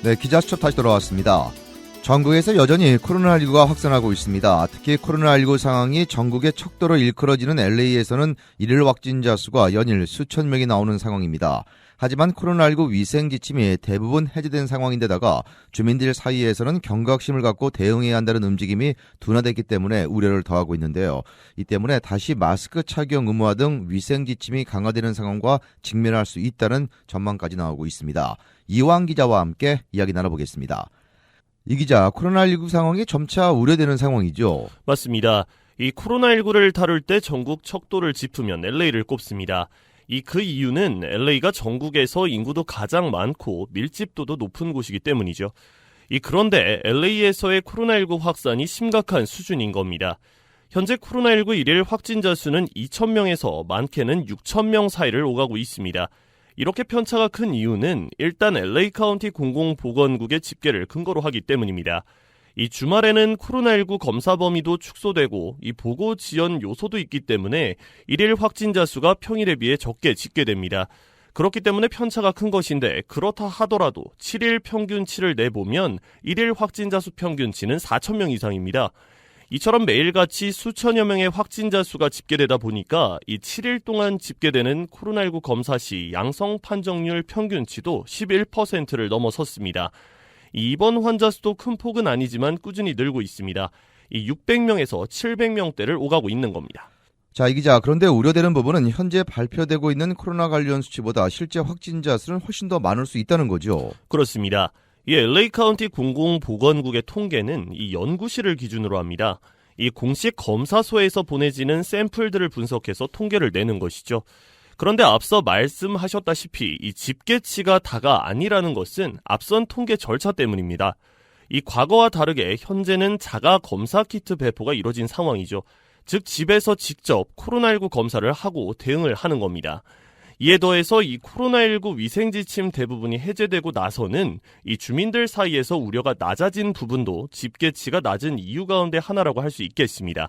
네, 기자수첩 다시 돌아왔습니다. 전국에서 여전히 코로나19가 확산하고 있습니다. 특히 코로나19 상황이 전국에 척도로 일컬어지는 LA에서는 일일 확진자 수가 연일 수천 명이 나오는 상황입니다. 하지만 코로나19 위생 지침이 대부분 해제된 상황인데다가 주민들 사이에서는 경각심을 갖고 대응해야 한다는 움직임이 둔화됐기 때문에 우려를 더하고 있는데요. 이 때문에 다시 마스크 착용 의무화 등 위생 지침이 강화되는 상황과 직면할 수 있다는 전망까지 나오고 있습니다. 이왕 기자와 함께 이야기 나눠보겠습니다. 이 기자, 코로나19 상황이 점차 우려되는 상황이죠? 맞습니다. 이 코로나19를 다룰 때 전국 척도를 짚으면 LA를 꼽습니다. 그 이유는 LA가 전국에서 인구도 가장 많고 밀집도도 높은 곳이기 때문이죠. 그런데 LA에서의 코로나19 확산이 심각한 수준인 겁니다. 현재 코로나19 일일 확진자 수는 2,000명에서 많게는 6,000명 사이를 오가고 있습니다. 이렇게 편차가 큰 이유는 일단 LA 카운티 공공보건국의 집계를 근거로 하기 때문입니다. 주말에는 코로나19 검사 범위도 축소되고 보고 지연 요소도 있기 때문에 일일 확진자 수가 평일에 비해 적게 집계됩니다. 그렇기 때문에 편차가 큰 것인데 그렇다 하더라도 7일 평균치를 내보면 일일 확진자 수 평균치는 4,000명 이상입니다. 이처럼 매일같이 수천여 명의 확진자 수가 집계되다 보니까 7일 동안 집계되는 코로나19 검사 시 양성 판정률 평균치도 11%를 넘어섰습니다. 입원 환자 수도 큰 폭은 아니지만 꾸준히 늘고 있습니다. 600명에서 700명대를 오가고 있는 겁니다. 자, 이 기자, 그런데 우려되는 부분은 현재 발표되고 있는 코로나 관련 수치보다 실제 확진자 수는 훨씬 더 많을 수 있다는 거죠? 그렇습니다. LA 카운티 공공보건국의 통계는 연구실을 기준으로 합니다. 공식 검사소에서 보내지는 샘플들을 분석해서 통계를 내는 것이죠. 그런데 앞서 말씀하셨다시피 집계치가 다가 아니라는 것은 앞선 통계 절차 때문입니다. 과거와 다르게 현재는 자가 검사 키트 배포가 이뤄진 상황이죠. 즉 집에서 직접 코로나19 검사를 하고 대응을 하는 겁니다. 이에 더해서 코로나19 위생지침 대부분이 해제되고 나서는 주민들 사이에서 우려가 낮아진 부분도 집계치가 낮은 이유 가운데 하나라고 할 수 있겠습니다.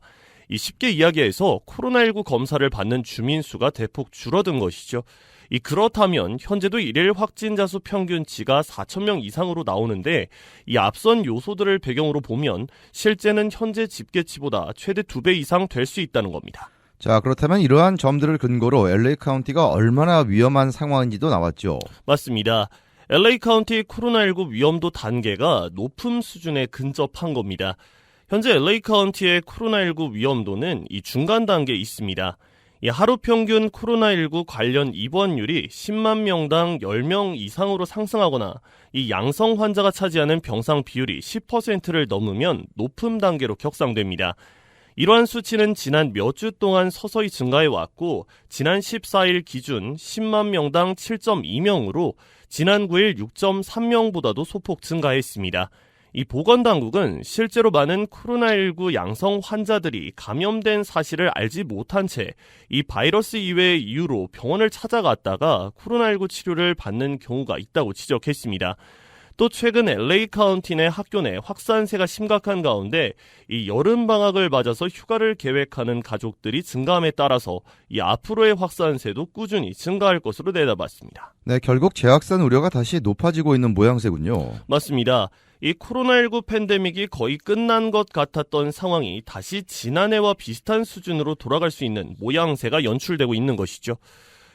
쉽게 이야기해서 코로나19 검사를 받는 주민 수가 대폭 줄어든 것이죠. 그렇다면 현재도 일일 확진자 수 평균치가 4,000명 이상으로 나오는데 앞선 요소들을 배경으로 보면 실제는 현재 집계치보다 최대 2배 이상 될 수 있다는 겁니다. 자, 그렇다면 이러한 점들을 근거로 LA 카운티가 얼마나 위험한 상황인지도 나왔죠? 맞습니다. LA 카운티 코로나19 위험도 단계가 높음 수준에 근접한 겁니다. 현재 LA 카운티의 코로나19 위험도는 중간 단계에 있습니다. 하루 평균 코로나19 관련 입원율이 10만 명당 10명 이상으로 상승하거나 양성 환자가 차지하는 병상 비율이 10%를 넘으면 높음 단계로 격상됩니다. 이러한 수치는 지난 몇 주 동안 서서히 증가해왔고 지난 14일 기준 10만 명당 7.2명으로 지난 9일 6.3명보다도 소폭 증가했습니다. 보건당국은 실제로 많은 코로나19 양성 환자들이 감염된 사실을 알지 못한 채 바이러스 이외의 이유로 병원을 찾아갔다가 코로나19 치료를 받는 경우가 있다고 지적했습니다. 또 최근 LA 카운티 내 학교 내 확산세가 심각한 가운데 여름방학을 맞아서 휴가를 계획하는 가족들이 증가함에 따라서 앞으로의 확산세도 꾸준히 증가할 것으로 내다봤습니다. 네, 결국 재확산 우려가 다시 높아지고 있는 모양새군요. 맞습니다. 코로나19 팬데믹이 거의 끝난 것 같았던 상황이 다시 지난해와 비슷한 수준으로 돌아갈 수 있는 모양새가 연출되고 있는 것이죠.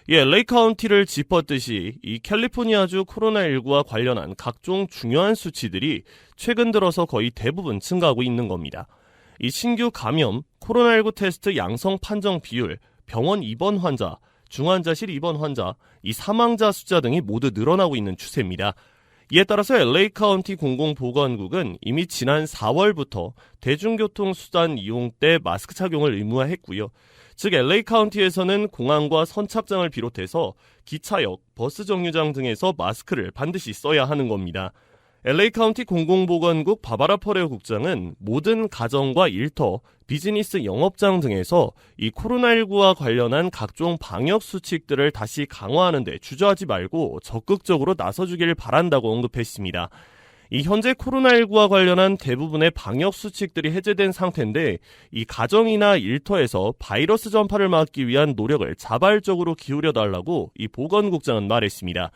LA 카운티를 짚었듯이 캘리포니아주 코로나19와 관련한 각종 중요한 수치들이 최근 들어서 거의 대부분 증가하고 있는 겁니다. 신규 감염, 코로나19 테스트 양성 판정 비율, 병원 입원 환자, 중환자실 입원 환자, 사망자 숫자 등이 모두 늘어나고 있는 추세입니다. 이에 따라서 LA 카운티 공공보건국은 이미 지난 4월부터 대중교통수단 이용 때 마스크 착용을 의무화했고요. 즉 LA 카운티에서는 공항과 선착장을 비롯해서 기차역, 버스 정류장 등에서 마스크를 반드시 써야 하는 겁니다. LA 카운티 공공보건국 바바라 퍼레오 국장은 모든 가정과 일터, 비즈니스 영업장 등에서 코로나19와 관련한 각종 방역 수칙들을 다시 강화하는 데 주저하지 말고 적극적으로 나서주길 바란다고 언급했습니다. 현재 코로나19와 관련한 대부분의 방역 수칙들이 해제된 상태인데 가정이나 일터에서 바이러스 전파를 막기 위한 노력을 자발적으로 기울여달라고 보건국장은 말했습니다.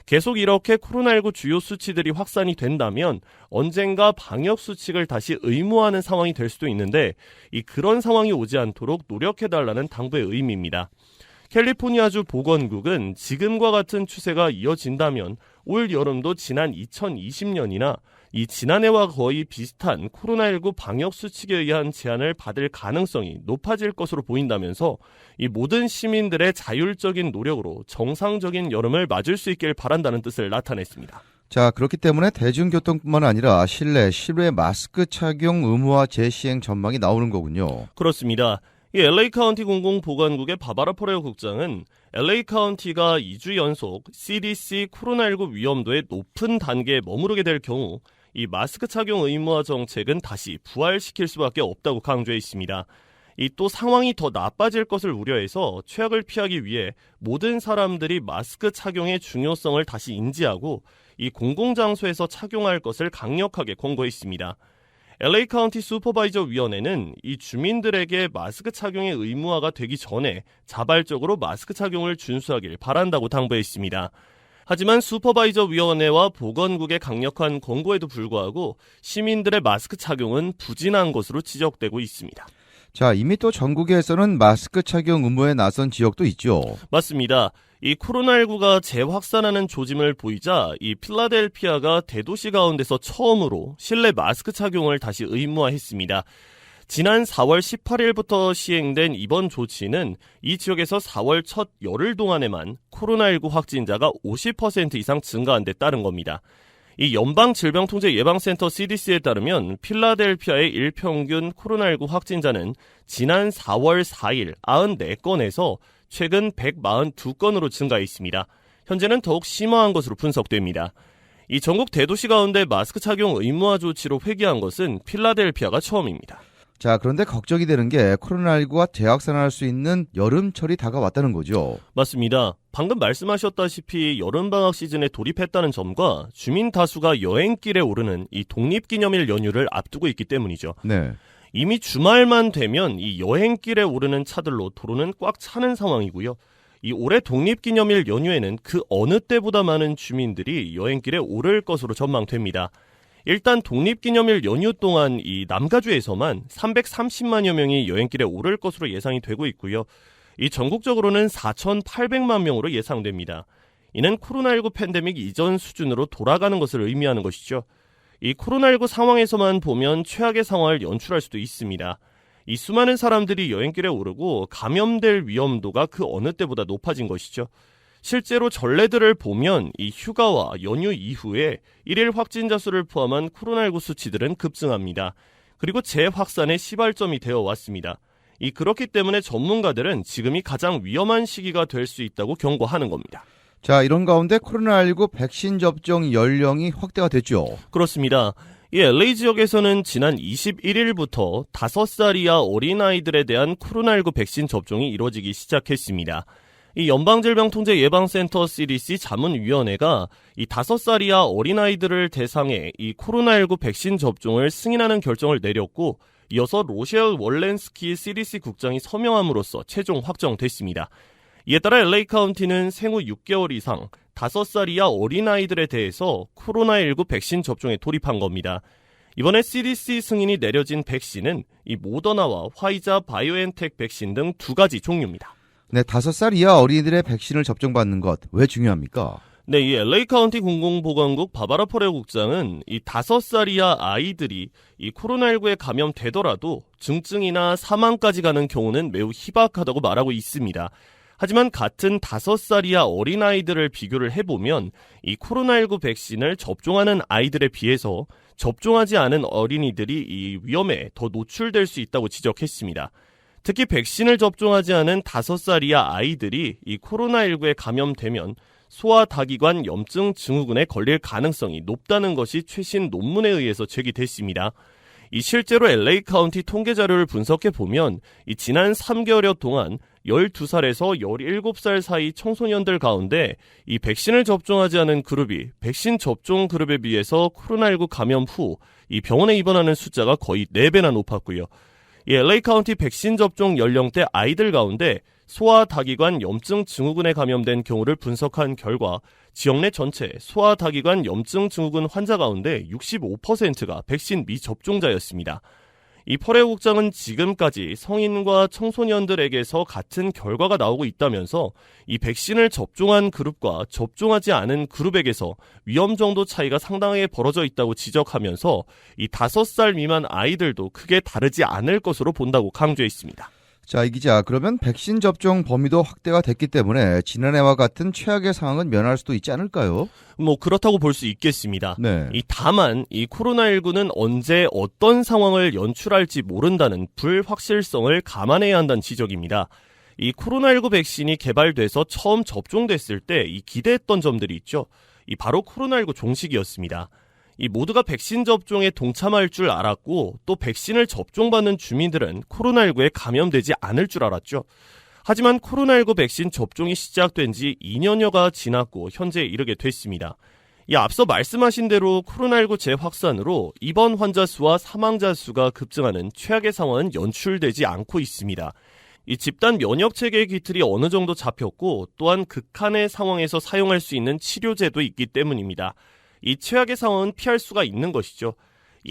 계속 이렇게 코로나19 주요 수치들이 확산이 된다면 언젠가 방역 수칙을 다시 의무화하는 상황이 될 수도 있는데 그런 상황이 오지 않도록 노력해달라는 당부의 의미입니다. 캘리포니아주 보건국은 지금과 같은 추세가 이어진다면 올 여름도 지난 2020년이나 지난해와 거의 비슷한 코로나19 방역 수칙에 의한 제한을 받을 가능성이 높아질 것으로 보인다면서 모든 시민들의 자율적인 노력으로 정상적인 여름을 맞을 수 있길 바란다는 뜻을 나타냈습니다. 자, 그렇기 때문에 대중교통뿐만 아니라 실외 마스크 착용 의무화 재시행 전망이 나오는 거군요. 그렇습니다. LA 카운티 공공보건국의 바바라 포레오 국장은 LA 카운티가 2주 연속 CDC 코로나19 위험도의 높은 단계에 머무르게 될 경우 이 마스크 착용 의무화 정책은 다시 부활시킬 수밖에 없다고 강조했습니다. 또 상황이 더 나빠질 것을 우려해서 최악을 피하기 위해 모든 사람들이 마스크 착용의 중요성을 다시 인지하고 공공장소에서 착용할 것을 강력하게 권고했습니다. LA 카운티 슈퍼바이저 위원회는 주민들에게 마스크 착용의 의무화가 되기 전에 자발적으로 마스크 착용을 준수하길 바란다고 당부했습니다. 하지만 슈퍼바이저 위원회와 보건국의 강력한 권고에도 불구하고 시민들의 마스크 착용은 부진한 것으로 지적되고 있습니다. 자, 이미 또 전국에서는 마스크 착용 의무에 나선 지역도 있죠. 맞습니다. 코로나19가 재확산하는 조짐을 보이자 필라델피아가 대도시 가운데서 처음으로 실내 마스크 착용을 다시 의무화했습니다. 지난 4월 18일부터 시행된 이번 조치는 이 지역에서 4월 첫 열흘 동안에만 코로나19 확진자가 50% 이상 증가한 데 따른 겁니다. 연방질병통제예방센터 CDC에 따르면 필라델피아의 일평균 코로나19 확진자는 지난 4월 4일 94건에서 최근 142건으로 증가했습니다. 현재는 더욱 심화한 것으로 분석됩니다. 전국 대도시 가운데 마스크 착용 의무화 조치로 회귀한 것은 필라델피아가 처음입니다. 자, 그런데 걱정이 되는 게 코로나19가 재확산할 수 있는 여름철이 다가왔다는 거죠. 맞습니다. 방금 말씀하셨다시피 여름방학 시즌에 돌입했다는 점과 주민 다수가 여행길에 오르는 독립기념일 연휴를 앞두고 있기 때문이죠. 네. 이미 주말만 되면 여행길에 오르는 차들로 도로는 꽉 차는 상황이고요. 올해 독립기념일 연휴에는 그 어느 때보다 많은 주민들이 여행길에 오를 것으로 전망됩니다. 일단 독립기념일 연휴 동안 남가주에서만 330만여 명이 여행길에 오를 것으로 예상이 되고 있고요. 전국적으로는 4,800만 명으로 예상됩니다. 이는 코로나19 팬데믹 이전 수준으로 돌아가는 것을 의미하는 것이죠. 코로나19 상황에서만 보면 최악의 상황을 연출할 수도 있습니다. 수많은 사람들이 여행길에 오르고 감염될 위험도가 그 어느 때보다 높아진 것이죠. 실제로 전례들을 보면 휴가와 연휴 이후에 일일 확진자 수를 포함한 코로나19 수치들은 급증합니다. 그리고 재확산의 시발점이 되어 왔습니다. 그렇기 때문에 전문가들은 지금이 가장 위험한 시기가 될 수 있다고 경고하는 겁니다. 자, 이런 가운데 코로나19 백신 접종 연령이 확대가 됐죠. 그렇습니다. LA 지역에서는 지난 21일부터 5살 이하 어린아이들에 대한 코로나19 백신 접종이 이루어지기 시작했습니다. 연방질병통제예방센터 CDC 자문위원회가 5살 이하 어린아이들을 대상에 코로나19 백신 접종을 승인하는 결정을 내렸고, 이어서 로셸 월렌스키 CDC 국장이 서명함으로써 최종 확정됐습니다. 이에 따라 LA 카운티는 생후 6개월 이상 5살 이하 어린아이들에 대해서 코로나19 백신 접종에 돌입한 겁니다. 이번에 CDC 승인이 내려진 백신은 모더나와 화이자 바이오엔텍 백신 등 2가지 종류입니다. 네, 5살 이하 어린이들의 백신을 접종받는 것 왜 중요합니까? 네, LA 카운티 공공보건국 바바라 포레오 국장은 5살 이하 아이들이 코로나19에 감염되더라도 증증이나 사망까지 가는 경우는 매우 희박하다고 말하고 있습니다. 하지만 같은 5살 이하 어린아이들을 비교를 해보면 코로나19 백신을 접종하는 아이들에 비해서 접종하지 않은 어린이들이 위험에 더 노출될 수 있다고 지적했습니다. 특히 백신을 접종하지 않은 5살 이하 아이들이 코로나19에 감염되면 소아다기관 염증 증후군에 걸릴 가능성이 높다는 것이 최신 논문에 의해서 제기됐습니다. 실제로 LA 카운티 통계 자료를 분석해 보면 지난 3개월여 동안 12살에서 17살 사이 청소년들 가운데 백신을 접종하지 않은 그룹이 백신 접종 그룹에 비해서 코로나19 감염 후 병원에 입원하는 숫자가 거의 4배나 높았고요. LA 카운티 백신 접종 연령대 아이들 가운데 소아다기관 염증 증후군에 감염된 경우를 분석한 결과 지역 내 전체 소아다기관 염증 증후군 환자 가운데 65%가 백신 미접종자였습니다. 이 펄의 국장은 지금까지 성인과 청소년들에게서 같은 결과가 나오고 있다면서 이 백신을 접종한 그룹과 접종하지 않은 그룹에게서 위험 정도 차이가 상당하게 벌어져 있다고 지적하면서 이 5살 미만 아이들도 크게 다르지 않을 것으로 본다고 강조했습니다. 자, 이 기자, 그러면 백신 접종 범위도 확대가 됐기 때문에 지난해와 같은 최악의 상황은 면할 수도 있지 않을까요? 그렇다고 볼 수 있겠습니다. 네. 다만 이 코로나19는 언제 어떤 상황을 연출할지 모른다는 불확실성을 감안해야 한다는 지적입니다. 이 코로나19 백신이 개발돼서 처음 접종됐을 때 이 기대했던 점들이 있죠. 바로 코로나19 종식이었습니다. 모두가 백신 접종에 동참할 줄 알았고 또 백신을 접종받는 주민들은 코로나19에 감염되지 않을 줄 알았죠. 하지만 코로나19 백신 접종이 시작된 지 2년여가 지났고 현재에 이르게 됐습니다. 앞서 말씀하신 대로 코로나19 재확산으로 입원 환자 수와 사망자 수가 급증하는 최악의 상황은 연출되지 않고 있습니다. 집단 면역 체계의 기틀이 어느 정도 잡혔고 또한 극한의 상황에서 사용할 수 있는 치료제도 있기 때문입니다. 최악의 상황은 피할 수가 있는 것이죠.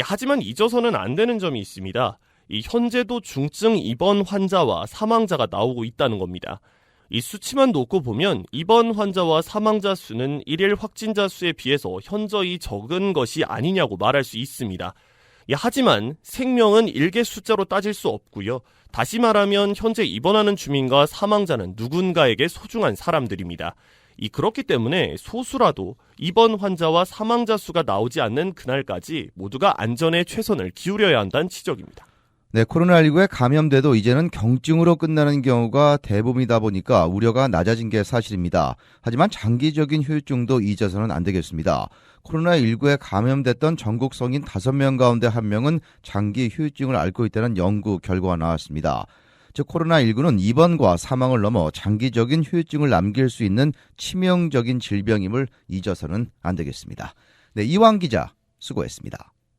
하지만 잊어서는 안 되는 점이 있습니다. 현재도 중증 입원 환자와 사망자가 나오고 있다는 겁니다. 수치만 놓고 보면 입원 환자와 사망자 수는 일일 확진자 수에 비해서 현저히 적은 것이 아니냐고 말할 수 있습니다. 하지만 생명은 일개 숫자로 따질 수 없고요. 다시 말하면 현재 입원하는 주민과 사망자는 누군가에게 소중한 사람들입니다. 그렇기 때문에 소수라도 입원 환자와 사망자 수가 나오지 않는 그날까지 모두가 안전에 최선을 기울여야 한다는 지적입니다. 네, 코로나19에 감염돼도 이제는 경증으로 끝나는 경우가 대부분이다 보니까 우려가 낮아진 게 사실입니다. 하지만 장기적인 후유증도 잊어서는 안 되겠습니다. 코로나19에 감염됐던 전국 성인 5명 가운데 1명은 장기 후유증을 앓고 있다는 연구 결과가 나왔습니다. 즉 코로나19는 입원과 사망을 넘어 장기적인 후유증을 남길 수 있는 치명적인 질병임을 잊어서는 안 되겠습니다. 네, 이왕 기자 수고했습니다.